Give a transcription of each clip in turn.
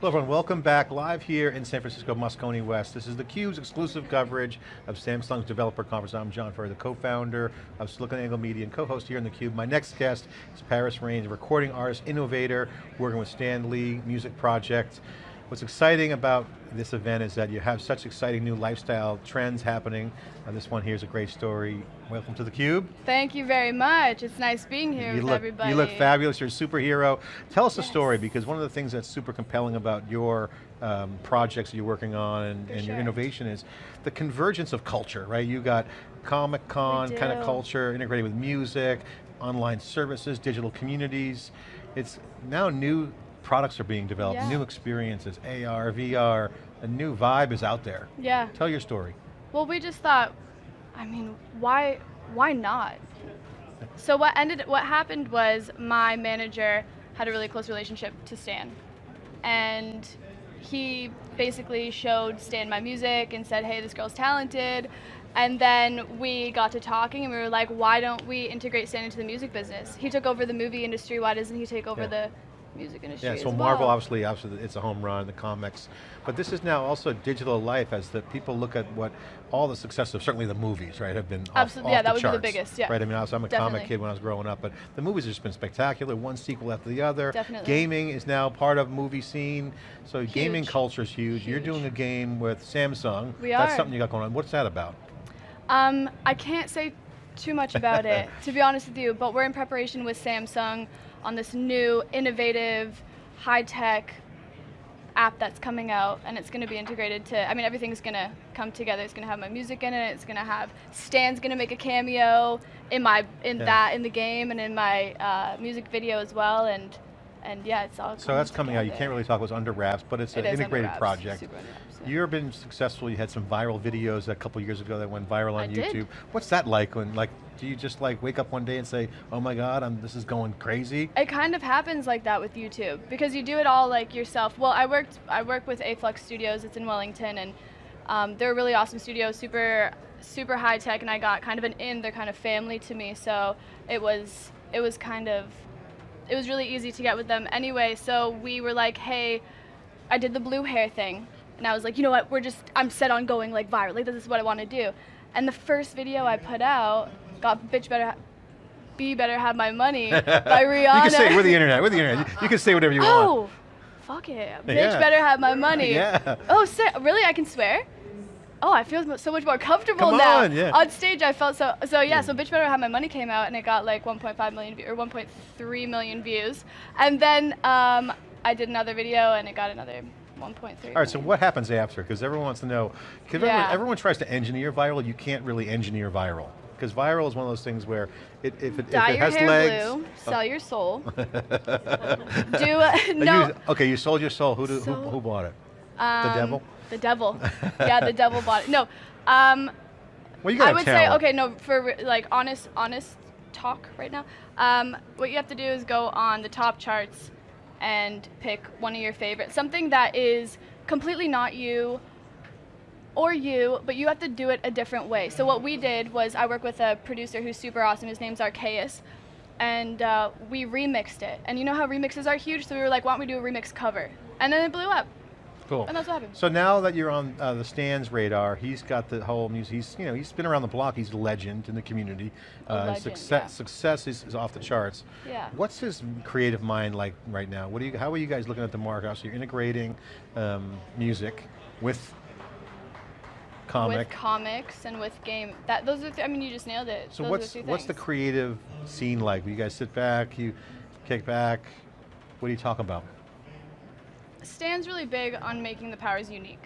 Hello everyone, welcome back live here in San Francisco, Moscone West. This is theCUBE's exclusive coverage of Samsung's Developer Conference. I'm John Furrier, the co-founder of SiliconANGLE Media and co-host here in theCUBE. My next guest is Paris Taylor, recording artist, innovator, working with Stan Lee Music Project. What's exciting about this event is that you have such exciting new lifestyle trends happening. This one here is a great story. Welcome to theCUBE. Thank you very much. It's nice being here with everybody. You look fabulous, you're a superhero. Tell us a story, because one of the things that's super compelling about your projects that you're working on and your innovation is the convergence of culture, right? You got Comic-Con kind of culture integrated with music, online services, digital communities. It's now new products are being developed, new experiences, AR, VR, a new vibe is out there. Yeah. Tell your story. Well, we just thought, I mean, why not? So what happened was my manager had a really close relationship to Stan. And he basically showed Stan my music and said, hey, this girl's talented. And then we got to talking and we were like, why don't we integrate Stan into the music business? He took over the movie industry, why doesn't he take over the music industry so as Marvel, well? obviously it's a home run, the comics, but this is now also digital life as the people look at what all the success of certainly the movies, right, have been absolutely, off that the would charts, be the biggest, right? I mean, I'm a comic kid when I was growing up, but the movies have just been spectacular, one sequel after the other. Definitely. Gaming is now part of movie scene, so gaming culture is huge. You're doing a game with Samsung. We are. That's something you got going on. What's that about? I can't say too much about it, to be honest with you, but we're in preparation with Samsung on this new, innovative, high-tech app that's coming out, and it's going to be integrated to, I mean, everything's going to come together. It's going to have my music in it, it's going to have, Stan's going to make a cameo in the game and in my music video as well, and yeah, it's all So that's coming out, you can't really talk about it under wraps, but it's an integrated project. Super under wraps, yeah. You've been successful, you had some viral videos a couple years ago that went viral on YouTube. What's that like when, do you just wake up one day and say, oh my God, this is going crazy? It kind of happens like that with YouTube, because you do it all yourself. Well, I work with Aflux Studios, it's in Wellington, and they're a really awesome studio, super high tech, and I got kind of they're kind of family to me, so it was really easy to get with them anyway. So we were like, hey, I did the blue hair thing, and I was like, you know what, I'm set on going viral, this is what I want to do. And the first video I put out got Bitch Better Have My Money by Rihanna. You can say it with the internet, you can say whatever you want. Oh, fuck it, Bitch Better Have My Money. Yeah. Oh, really, I can swear? Oh, I feel so much more comfortable Come now. on, yeah. On stage, I felt so Bitch Better Have My Money came out, and it got 1.5 million or 1.3 million views. And then I did another video, and it got another 1.3. All right, so what happens after? Because everyone wants to know, because everyone tries to engineer viral, you can't really engineer viral. Because viral is one of those things where if it has hair legs. Blue, sell your soul. Okay, you sold your soul. Who bought it? The devil? The devil. Yeah, the devil bought it. No. Well, you got I would say, okay, no, for honest talk right now, what you have to do is go on the top charts and pick one of your favorites. Something that is completely not you or you, but you have to do it a different way. So what we did was, I work with a producer who's super awesome, his name's Arceus, and we remixed it. And you know how remixes are huge, so we were like, why don't we do a remix cover? And then it blew up. Cool. And that's what happened. So now that you're on the Stan's radar, he's got the whole music, he's been around the block, he's a legend in the community. Success is off the charts. Yeah. What's his creative mind like right now? How are you guys looking at the market? So you're integrating music with comics and with game. Those are I mean, you just nailed it. So what's the creative scene like? You guys sit back, you kick back, what do you talk about? Stan's really big on making the powers unique,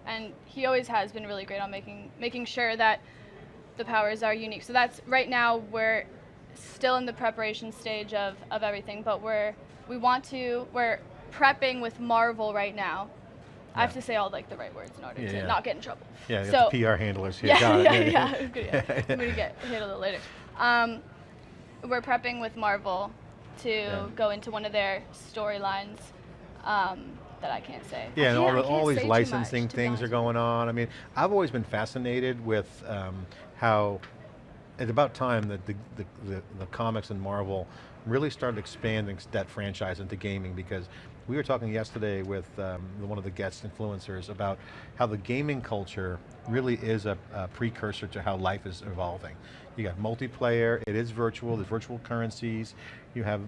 and he always has been really great on making sure that the powers are unique. So that's, right now we're still in the preparation stage of everything, but we're prepping with Marvel right now. I have to say all the right words in order to not get in trouble. Yeah, you have the PR handlers here. I'm gonna get hit a little later. We're prepping with Marvel to go into one of their storylines that I can't say. Yeah, and all these licensing things are going on. I mean, I've always been fascinated with how it's about time that the comics and Marvel really started expanding that franchise into gaming, because we were talking yesterday with one of the guest influencers about how the gaming culture really is a precursor to how life is evolving. You got multiplayer, it is virtual, there's virtual currencies, you have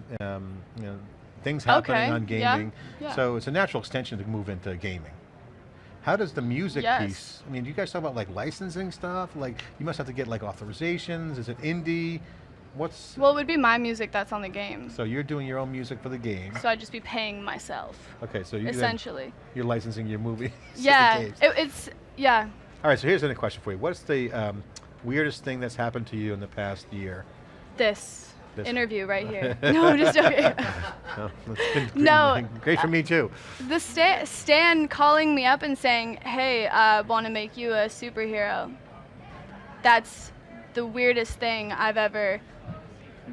things happening on gaming. Yeah. So it's a natural extension to move into gaming. How does the music piece, I mean, do you guys talk about like licensing stuff? Like, you must have to get like authorizations, is it indie? What's... Well, it would be my music that's on the game. So you're doing your own music for the game. So I'd just be paying myself. Okay, so you essentially. You're licensing your movie. Yeah, it's, yeah. All right, so here's another question for you. What's the weirdest thing that's happened to you in the past year? This interview right here. No, I'm just joking. No, it's been great for me too. The Stan calling me up and saying, hey, I want to make you a superhero. That's the weirdest thing I've ever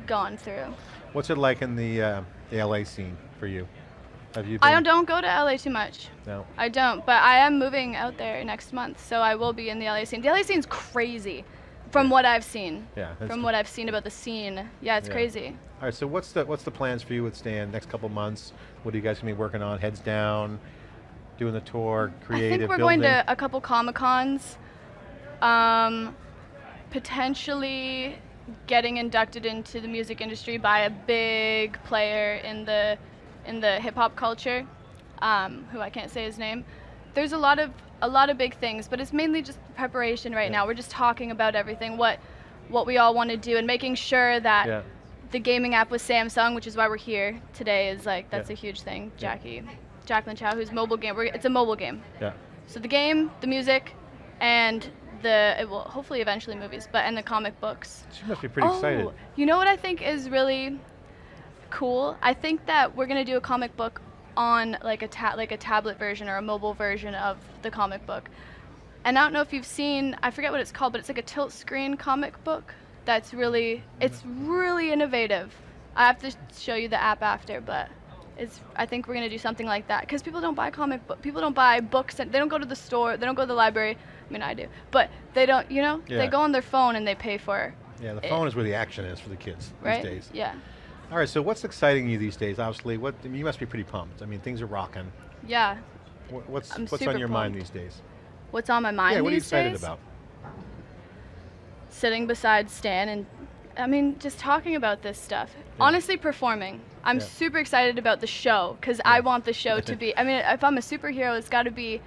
gone through. What's it like in the LA scene for you? Have you been? I don't go to LA too much. No. I don't, but I am moving out there next month, so I will be in the LA scene. The LA scene's crazy, from what I've seen. Yeah. From what I've seen about the scene. Yeah, it's crazy. All right, so what's the plans for you with Stan next couple months? What are you guys gonna be working on? Heads down, doing the tour, creative, I think we're building? going to a couple Comic-Cons. Potentially getting inducted into the music industry by a big player in the hip hop culture, who I can't say his name. There's a lot of big things, but it's mainly just preparation right now. We're just talking about everything, what we all want to do, and making sure that the gaming app with Samsung, which is why we're here today, is like that's a huge thing. Jacqueline Chow, who's mobile game. It's a mobile game. Yeah. So the game, the music, and it will hopefully eventually movies, and the comic books. She must be pretty excited. You know what I think is really cool? I think that we're gonna do a comic book on like a tablet version or a mobile version of the comic book. And I don't know if you've seen, I forget what it's called, but it's like a tilt screen comic book. It's really innovative. I have to show you the app after, but I think we're gonna do something like that, because people don't buy people don't buy books, and they don't go to the store, they don't go to the library. I mean, I do, but they don't, they go on their phone and they pay for it. Yeah, the phone is where the action is for the kids these days. Yeah. All right, so what's exciting you these days? Obviously, you must be pretty pumped. I mean, things are rocking. Yeah. What's on your mind these days? What's on my mind these days? Yeah, what are you excited about? Sitting beside Stan and, I mean, just talking about this stuff. Yeah. Honestly, performing. I'm super excited about the show, because I want the show to be, I mean, if I'm a superhero, it's got to be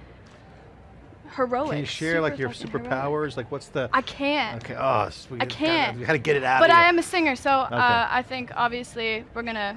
heroic. Can you share like your superpowers? Like, what's the... I can't. Okay, I can't. You gotta get it out but of you. I am a singer, so I think obviously we're gonna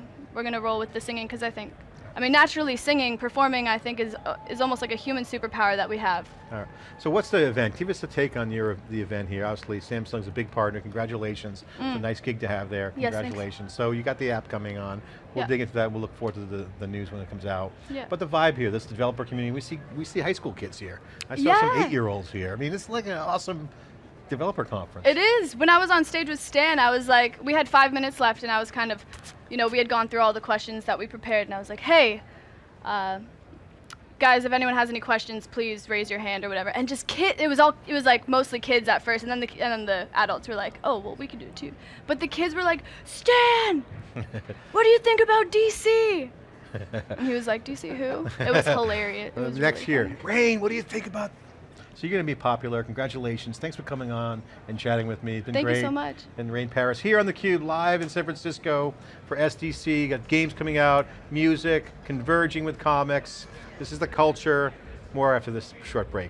roll with the singing, because I mean, naturally singing, performing, I think is almost like a human superpower that we have. All right. So what's the event? Give us a take on the event here. Obviously, Samsung's a big partner. Congratulations. It's a nice gig to have there. Congratulations. Yes, so you got the app coming on. We'll dig into that. We'll look forward to the news when it comes out. Yeah. But the vibe here, this developer community, we see high school kids here. I saw some 8-year-olds here. I mean, it's like an awesome developer conference. It is. When I was on stage with Stan, I was like, we had 5 minutes left, and I was kind of, we had gone through all the questions that we prepared, and I was like, hey, guys, if anyone has any questions, please raise your hand or whatever. And just it was like mostly kids at first, and then the adults were like, oh, well, we can do it too. But the kids were like, Stan, what do you think about DC? And he was like, DC who? It was hilarious. It was next really year, fun. Rain, what do you think about? So you're going to be popular. Congratulations. Thanks for coming on and chatting with me. It's been great. Thank you so much. And Lyn Peters here on theCUBE, live in San Francisco for SDC. Got games coming out, music, converging with comics. This is the culture. More after this short break.